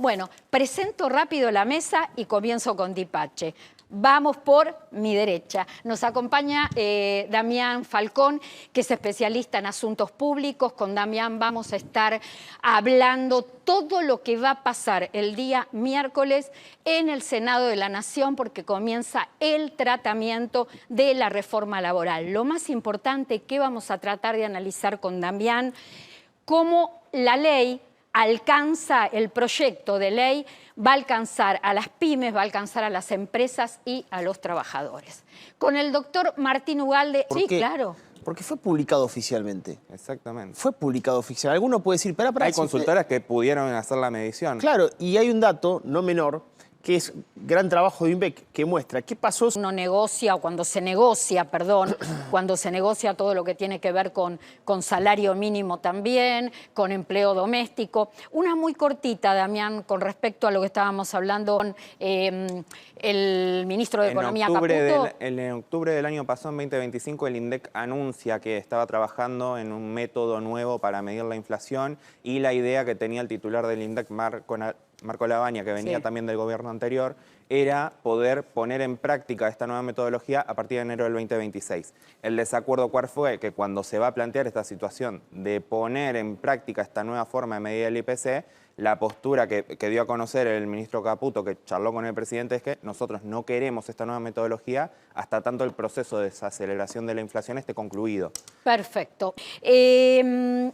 Bueno, presento rápido la mesa y comienzo con Dipache. Vamos por mi derecha. Nos acompaña Damián Falcón, que es especialista en asuntos públicos. Con Damián vamos a estar hablando todo lo que va a pasar el día miércoles en el Senado de la Nación, porque comienza el tratamiento de la reforma laboral. Lo más importante que vamos a tratar de analizar con Damián, cómo la ley alcanza, el proyecto de ley va a alcanzar a las pymes, va a alcanzar a las empresas y a los trabajadores. Con el doctor Martín Ugalde, sí, claro. Porque fue publicado oficialmente. Exactamente. Fue publicado oficial. Alguno puede decir, pará, Hay consultoras que pudieron hacer la medición. Claro, y hay un dato no menor, que es gran trabajo de INVEC, que muestra qué pasó. Uno negocia, o cuando se negocia, perdón, cuando se negocia todo lo que tiene que ver con salario mínimo también, con empleo doméstico. Una muy cortita, Damián, con respecto a lo que estábamos hablando con el ministro de Economía, Caputo. En octubre del año pasado, en 2025, el INDEC anuncia que estaba trabajando en un método nuevo para medir la inflación, y la idea que tenía el titular del INDEC, Marco Lavagna, que venía también del gobierno anterior, era poder poner en práctica esta nueva metodología a partir de enero del 2026. El desacuerdo cuál fue que cuando se va a plantear esta situación de poner en práctica esta nueva forma de medir el IPC, la postura que dio a conocer el ministro Caputo, que charló con el presidente, es que nosotros no queremos esta nueva metodología hasta tanto el proceso de desaceleración de la inflación esté concluido. Perfecto.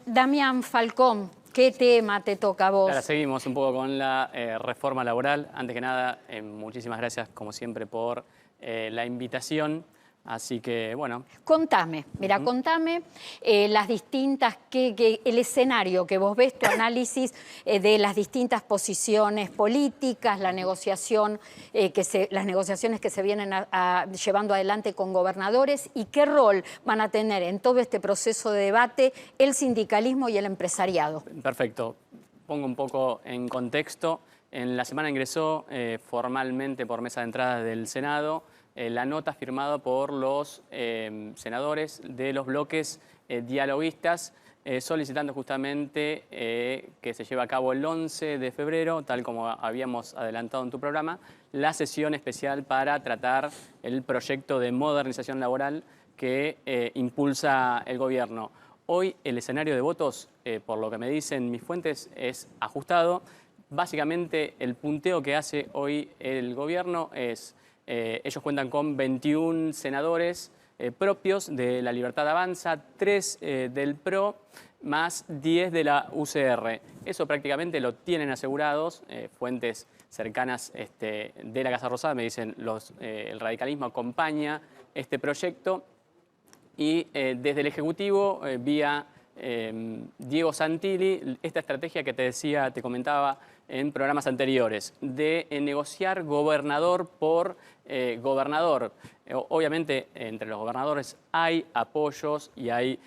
Damián Falcón, ¿qué tema te toca a vos? Ahora seguimos un poco con la reforma laboral. Antes que nada, muchísimas gracias, como siempre, por la invitación. Así que, bueno. Contame, mira, contame las distintas, el escenario que vos ves, tu análisis de las distintas posiciones políticas, la negociación, las negociaciones que se vienen llevando adelante con gobernadores, y qué rol van a tener en todo este proceso de debate el sindicalismo y el empresariado. Perfecto. Pongo un poco en contexto. En la semana ingresó formalmente por mesa de entrada del Senado la nota firmada por los senadores de los bloques dialoguistas, solicitando justamente que se lleve a cabo el 11 de febrero, tal como habíamos adelantado en tu programa, la sesión especial para tratar el proyecto de modernización laboral que impulsa el gobierno. Hoy el escenario de votos, por lo que me dicen mis fuentes, es ajustado. Básicamente el punteo que hace hoy el gobierno es... ellos cuentan con 21 senadores propios de La Libertad Avanza, 3 del PRO, más 10 de la UCR. Eso prácticamente lo tienen asegurados. Fuentes cercanas de la Casa Rosada me dicen el radicalismo acompaña este proyecto, y desde el Ejecutivo, vía Diego Santilli, esta estrategia que te decía, te comentaba en programas anteriores, de negociar gobernador por gobernador. Obviamente, entre los gobernadores hay apoyos y hay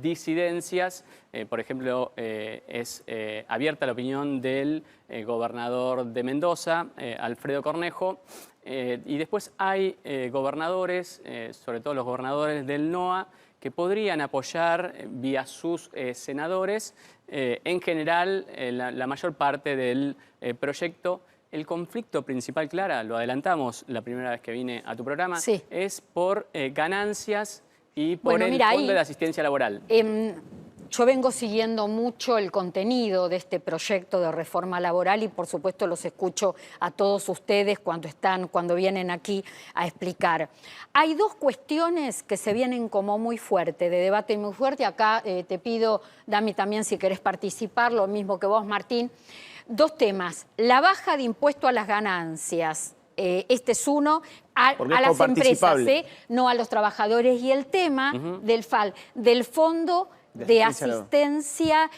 disidencias. Por ejemplo, es abierta la opinión del gobernador de Mendoza, Alfredo Cornejo, y después hay gobernadores, sobre todo los gobernadores del NOA, que podrían apoyar vía sus senadores, en general, la mayor parte del proyecto. El conflicto principal, Clara, lo adelantamos la primera vez que vine a tu programa, es por ganancias y por el Fondo de Asistencia Laboral. Yo vengo siguiendo mucho el contenido de este proyecto de reforma laboral y por supuesto los escucho a todos ustedes cuando vienen aquí a explicar. Hay dos cuestiones que se vienen como muy fuerte, de debate muy fuerte. Acá te pido, Dami, también si querés participar, lo mismo que vos, Martín. Dos temas: la baja de impuesto a las ganancias. Este es uno, a las empresas, no a los trabajadores. Y el tema del Fondo de Asistencia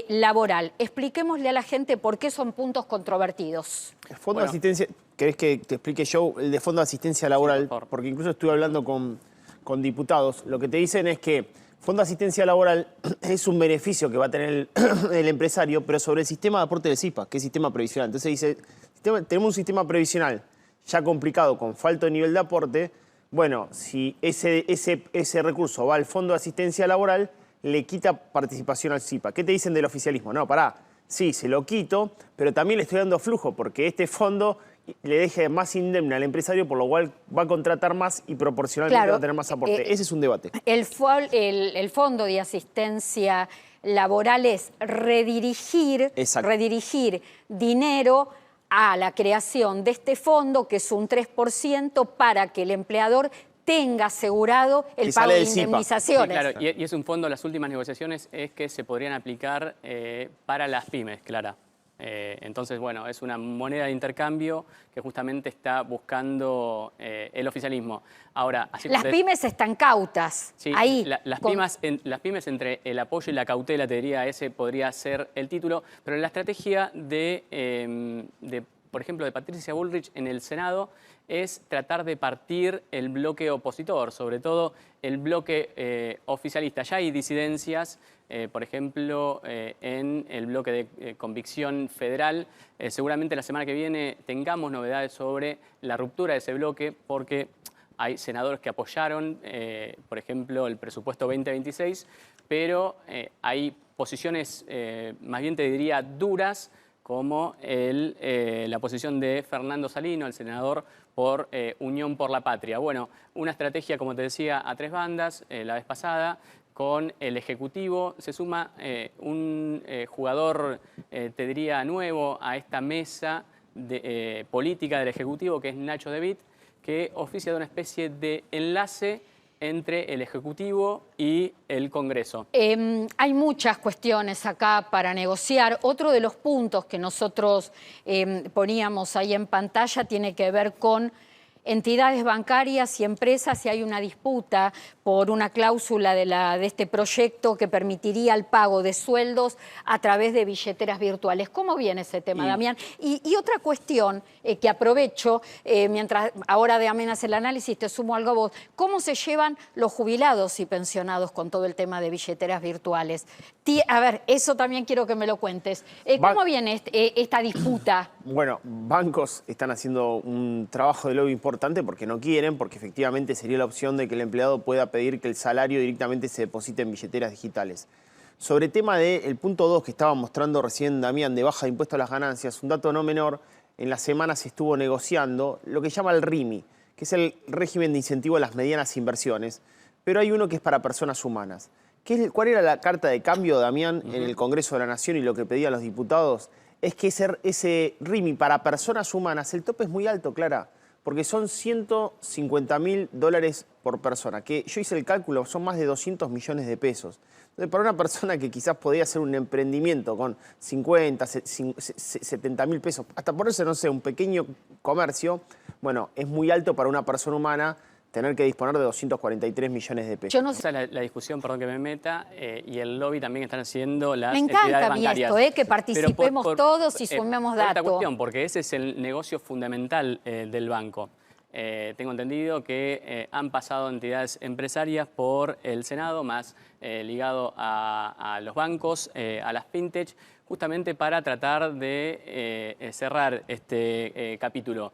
Laboral. Expliquémosle a la gente por qué son puntos controvertidos. El Fondo de Asistencia, ¿querés que te explique yo el de Fondo de Asistencia Laboral? Sí, porque incluso estuve hablando con diputados. Lo que te dicen es que Fondo de Asistencia Laboral es un beneficio que va a tener el empresario, pero sobre el sistema de aporte del SIPA, que es sistema previsional. Entonces dice, tenemos un sistema previsional ya complicado, con falto de nivel de aporte. Bueno, si ese recurso va al Fondo de Asistencia Laboral, le quita participación al SIPA. ¿Qué te dicen del oficialismo? No, pará, sí, se lo quito, pero también le estoy dando flujo, porque este fondo le deje más indemne al empresario, por lo cual va a contratar más y proporcionalmente Claro, va a tener más aporte. Ese es un debate. El Fondo de Asistencia Laboral es redirigir dinero a la creación de este fondo, que es un 3%, para que el empleador tenga asegurado el pago de indemnizaciones. Sí, claro, y es un fondo, las últimas negociaciones es que se podrían aplicar para las pymes, Clara. Entonces, bueno, es una moneda de intercambio que justamente está buscando el oficialismo. Ahora, las pymes están cautas. Sí, ahí. Las pymes entre el apoyo y la cautela, te diría, ese podría ser el título, pero la estrategia por ejemplo, de Patricia Bullrich en el Senado es tratar de partir el bloque opositor, sobre todo el bloque oficialista. Ya hay disidencias, por ejemplo, en el bloque de convicción federal. Seguramente la semana que viene tengamos novedades sobre la ruptura de ese bloque, porque hay senadores que apoyaron, por ejemplo, el presupuesto 2026, pero hay posiciones, más bien te diría, duras, como la posición de Fernando Salino, el senador por Unión por la Patria. Bueno, una estrategia, como te decía, a tres bandas la vez pasada. Con el Ejecutivo se suma un jugador, te diría, nuevo a esta mesa política del Ejecutivo, que es Nacho De Witt, que oficia de una especie de enlace entre el Ejecutivo y el Congreso. Hay muchas cuestiones acá para negociar. Otro de los puntos que nosotros poníamos ahí en pantalla tiene que ver con entidades bancarias y empresas, y hay una disputa por una cláusula de este proyecto que permitiría el pago de sueldos a través de billeteras virtuales. ¿Cómo viene ese tema, Damián? Y otra cuestión que aprovecho, mientras ahora Damián hace el análisis, te sumo algo a vos. ¿Cómo se llevan los jubilados y pensionados con todo el tema de billeteras virtuales? A ver, eso también quiero que me lo cuentes. ¿Cómo viene esta disputa? Bueno, bancos están haciendo un trabajo de lobby importante porque no quieren, porque efectivamente sería la opción de que el empleado pueda pedir que el salario directamente se deposite en billeteras digitales. Sobre el tema del punto 2 que estaba mostrando recién Damián, de baja de impuesto a las ganancias, un dato no menor, en la semana se estuvo negociando lo que llama el RIMI, que es el régimen de incentivo a las medianas inversiones, pero hay uno que es para personas humanas. ¿Cuál era la carta de cambio, Damián, en el Congreso de la Nación y lo que pedían los diputados? Es que ese RIMI para personas humanas, el tope es muy alto, Clara, porque son $150.000 por persona, que yo hice el cálculo, son más de 200 millones de pesos. Entonces, para una persona que quizás podía hacer un emprendimiento con 50, 70.000 pesos, hasta ponerse, no sé, un pequeño comercio, bueno, es muy alto para una persona humana tener que disponer de 243 millones de pesos. Yo no sé. Esa es la discusión, perdón que me meta, y el lobby también que están haciendo las Me entidades encanta a mí bancarias. esto, que participemos todos y sumemos datos. Esta cuestión, porque ese es el negocio fundamental del banco. Tengo entendido que han pasado entidades empresarias por el Senado, más ligado a los bancos, a las fintech, justamente para tratar de cerrar este capítulo.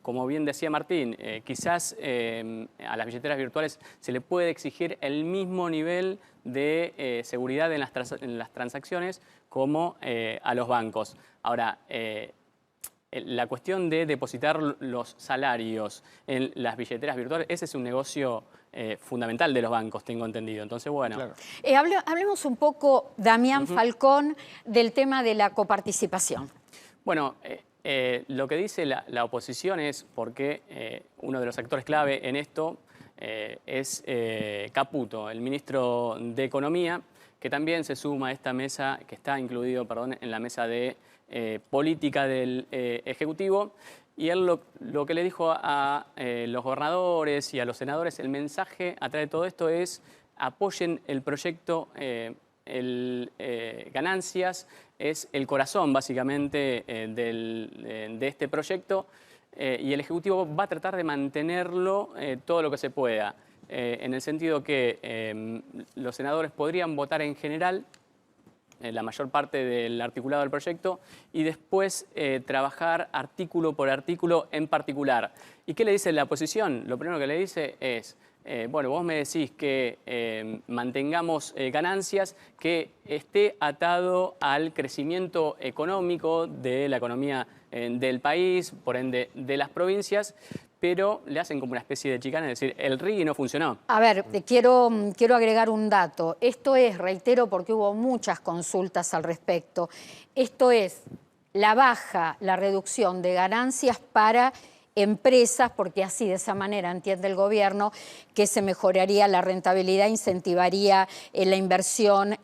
Como bien decía Martín, quizás a las billeteras virtuales se le puede exigir el mismo nivel de seguridad en las transacciones como a los bancos. Ahora, la cuestión de depositar los salarios en las billeteras virtuales, ese es un negocio fundamental de los bancos, tengo entendido. Entonces, bueno. Claro. Hablemos un poco, Damián Falcón, del tema de la coparticipación. Bueno, lo que dice la oposición es, porque uno de los actores clave en esto es Caputo, el ministro de Economía, que también se suma a esta mesa, que está incluido, perdón, en la mesa de política del Ejecutivo. Y él lo que le dijo a los gobernadores y a los senadores, el mensaje atrás de todo esto es: apoyen el proyecto, ganancias es el corazón básicamente de este proyecto, y el Ejecutivo va a tratar de mantenerlo todo lo que se pueda, en el sentido que los senadores podrían votar en general la mayor parte del articulado del proyecto y después trabajar artículo por artículo en particular. ¿Y qué le dice la oposición? Lo primero que le dice es: bueno, vos me decís que mantengamos ganancias, que esté atado al crecimiento económico de la economía del país, por ende de las provincias, pero le hacen como una especie de chicana, es decir, el RIGI no funcionó. A ver, quiero agregar un dato. Esto es, reitero, porque hubo muchas consultas al respecto, esto es la reducción de ganancias para empresas, porque así de esa manera entiende el gobierno que se mejoraría la rentabilidad, incentivaría la inversión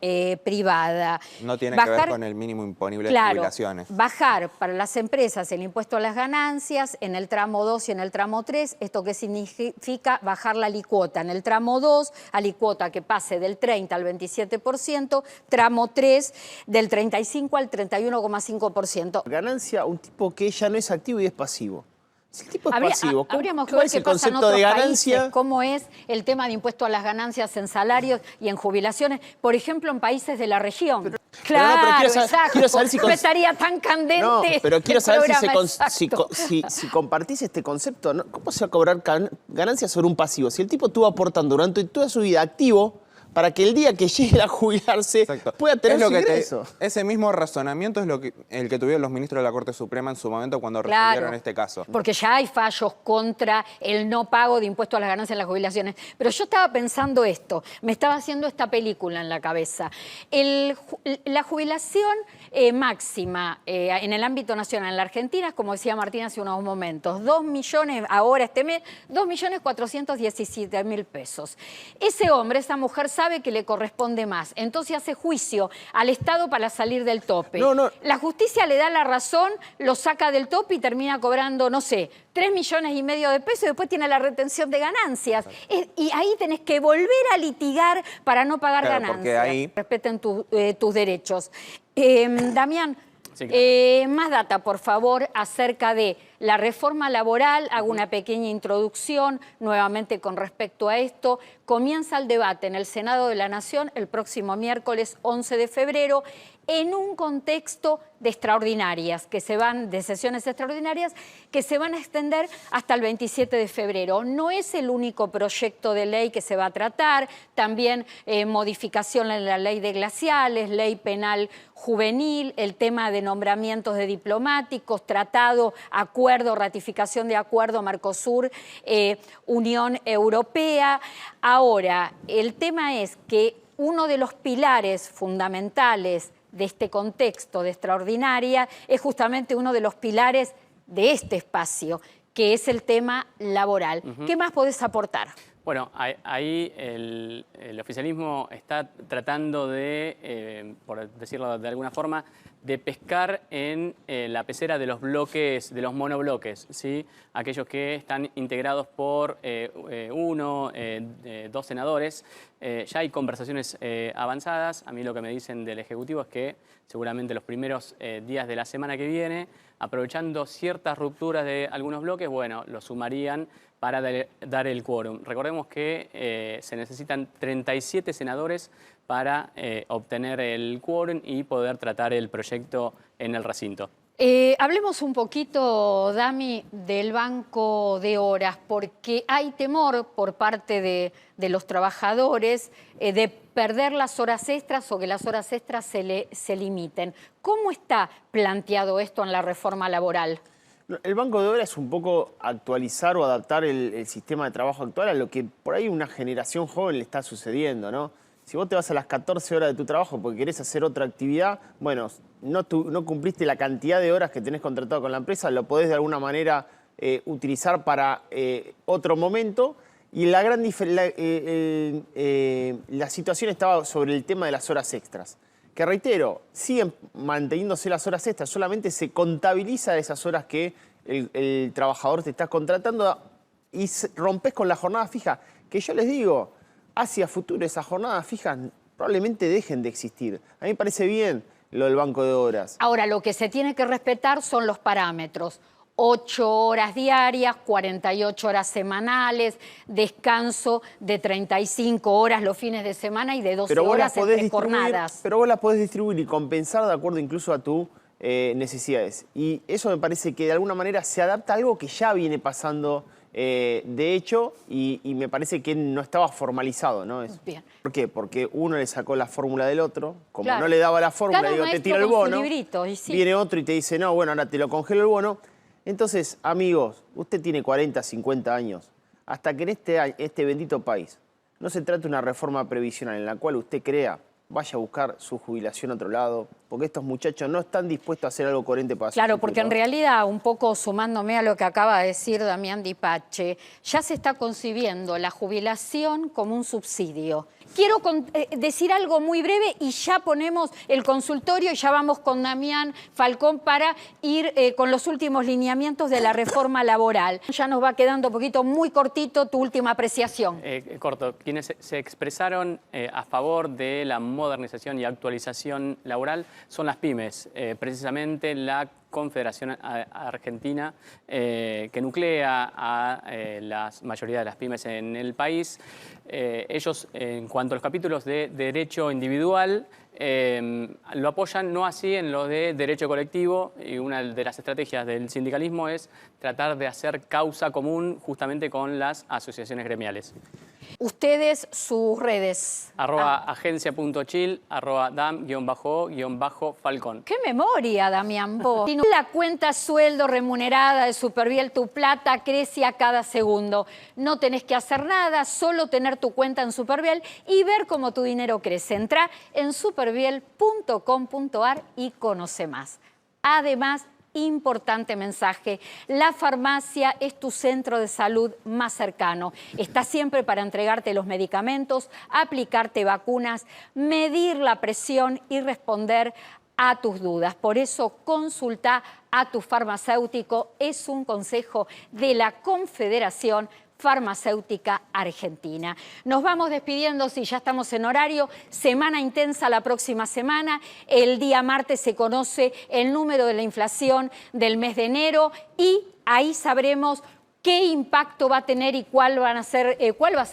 privada. No tiene que ver con el mínimo imponible de jubilaciones. Bajar para las empresas el impuesto a las ganancias en el tramo 2 y en el tramo 3, ¿esto qué significa? Bajar la alicuota en el tramo 2, alicuota que pase del 30 al 27%, tramo 3 del 35 al 31,5%. Ganancia, un tipo que ya no es activo y es pasivo. Si el tipo es pasivo, habríamos que ¿cuál ver es qué el pasa en concepto otros de ganancia? países, cómo es el tema de impuesto a las ganancias en salarios y en jubilaciones, por ejemplo, en países de la región. Claro, quiero saber si no estaría tan candente. No, pero quiero saber si compartís este concepto, ¿no? ¿Cómo se va a cobrar ganancias sobre un pasivo? Si el tipo estuvo aportando durante toda su vida activo para que el día que llegue a jubilarse pueda tener su ingreso. Ese mismo razonamiento es el que tuvieron los ministros de la Corte Suprema en su momento cuando resolvieron este caso. Porque ya hay fallos contra el no pago de impuestos a las ganancias en las jubilaciones. Pero yo estaba pensando esto, me estaba haciendo esta película en la cabeza. La jubilación máxima en el ámbito nacional en la Argentina, como decía Martín hace unos momentos, 2 millones, ahora este mes, 2.417.000 pesos. Ese hombre, esa mujer sabe que le corresponde más, entonces hace juicio al Estado para salir del tope. La justicia le da la razón, lo saca del tope y termina cobrando, no sé, 3,5 millones de pesos y después tiene la retención de ganancias. Y ahí tenés que volver a litigar para no pagar ganancias. Porque ahí... Respeten tus derechos. Damián, sí, claro. Más data, por favor, acerca de la reforma laboral. Hago una pequeña introducción nuevamente con respecto a esto. Comienza el debate en el Senado de la Nación el próximo miércoles 11 de febrero en un contexto de extraordinarias, de sesiones extraordinarias que se van a extender hasta el 27 de febrero. No es el único proyecto de ley que se va a tratar, también modificación en la ley de glaciales, ley penal juvenil, el tema de nombramientos de diplomáticos, tratado, acuerdo, ratificación de acuerdo Mercosur, Unión Europea. Ahora, el tema es que uno de los pilares fundamentales de este contexto de extraordinaria es justamente uno de los pilares de este espacio, que es el tema laboral. ¿Qué más podés aportar? Bueno, ahí el oficialismo está tratando de, por decirlo de alguna forma, de pescar en la pecera de los bloques, de los monobloques, ¿sí? Aquellos que están integrados por 2 senadores. Ya hay conversaciones avanzadas. A mí lo que me dicen del Ejecutivo es que seguramente los primeros días de la semana que viene, aprovechando ciertas rupturas de algunos bloques, bueno, lo sumarían para dar el quórum. Recordemos que se necesitan 37 senadores para obtener el quórum y poder tratar el proyecto en el recinto. Hablemos un poquito, Dami, del banco de horas, porque hay temor por parte de los trabajadores de perder las horas extras o que las horas extras se limiten. ¿Cómo está planteado esto en la reforma laboral? El banco de horas es un poco actualizar o adaptar el sistema de trabajo actual a lo que por ahí una generación joven le está sucediendo, ¿no? Si vos te vas a las 14 horas de tu trabajo porque querés hacer otra actividad, bueno, no cumpliste la cantidad de horas que tenés contratado con la empresa, lo podés de alguna manera utilizar para otro momento. Y la situación estaba sobre el tema de las horas extras. Que reitero, siguen manteniéndose las horas extras, solamente se contabiliza esas horas que el trabajador te está contratando y rompes con la jornada fija. Que yo les digo, hacia futuro esas jornadas fijas probablemente dejen de existir. A mí me parece bien lo del banco de horas. Ahora, lo que se tiene que respetar son los parámetros. 8 horas diarias, 48 horas semanales, descanso de 35 horas los fines de semana y de 12 horas entre jornadas. Pero vos las podés distribuir y compensar de acuerdo incluso a tus necesidades. Y eso me parece que de alguna manera se adapta a algo que ya viene pasando de hecho, y me parece que no estaba formalizado, ¿no? Bien. ¿Por qué? Porque uno le sacó la fórmula del otro, como Claro. no le daba la fórmula, Cada digo, te maestro tiro el con su bono, librito, y sí. viene otro y te dice, no, bueno, ahora te lo congelo el bono. Entonces, amigos, usted tiene 40, 50 años, hasta que en este bendito país no se trate una reforma previsional en la cual usted crea, vaya a buscar su jubilación a otro lado, porque estos muchachos no están dispuestos a hacer algo coherente para su Claro, futuro. porque en realidad, un poco sumándome a lo que acaba de decir Damián Di Pace, ya se está concibiendo la jubilación como un subsidio. Quiero decir algo muy breve y ya ponemos el consultorio y ya vamos con Damián Falcón para ir con los últimos lineamientos de la reforma laboral. Ya nos va quedando un poquito muy cortito tu última apreciación. Corto. Quienes se expresaron a favor de la modernización y actualización laboral son las pymes, precisamente la Confederación Argentina, que nuclea a la mayoría de las pymes en el país. Ellos, en cuanto a los capítulos de derecho individual, lo apoyan, no así en lo de derecho colectivo, y una de las estrategias del sindicalismo es tratar de hacer causa común justamente con las asociaciones gremiales. Ustedes, sus redes. @agencia.chill, @dam_o_falcón. ¡Qué memoria, Damián! Vos. La cuenta sueldo remunerada de Superviel, tu plata crece a cada segundo. No tenés que hacer nada, solo tener tu cuenta en Superviel y ver cómo tu dinero crece. Entrá en superviel.com.ar y conoce más. Además, importante mensaje, la farmacia es tu centro de salud más cercano. Está siempre para entregarte los medicamentos, aplicarte vacunas, medir la presión y responder a tus dudas. Por eso consulta a tu farmacéutico. Es un consejo de la Confederación Farmacéutica Argentina. Nos vamos despidiendo, si ya estamos en horario. Semana intensa la próxima semana. El día martes se conoce el número de la inflación del mes de enero y ahí sabremos qué impacto va a tener y cuál va a ser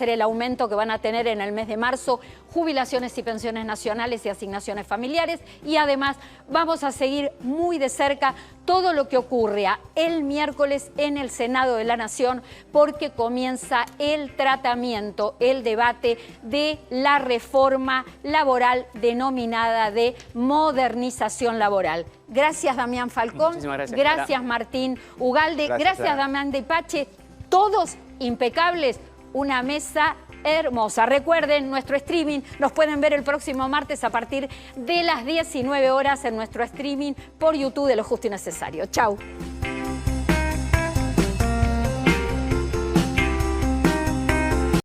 el aumento que van a tener en el mes de marzo, jubilaciones y pensiones nacionales y asignaciones familiares. Y además vamos a seguir muy de cerca todo lo que ocurre el miércoles en el Senado de la Nación, porque comienza el tratamiento, el debate de la reforma laboral denominada de modernización laboral. Gracias, Damián Falcón. Muchísimas gracias. Gracias, Martín Ugalde. Gracias, Damián Di Pace. Todos impecables. Una mesa hermosa. Recuerden, nuestro streaming nos pueden ver el próximo martes a partir de las 19 horas en nuestro streaming por YouTube de Lo Justo y Necesario. Chau.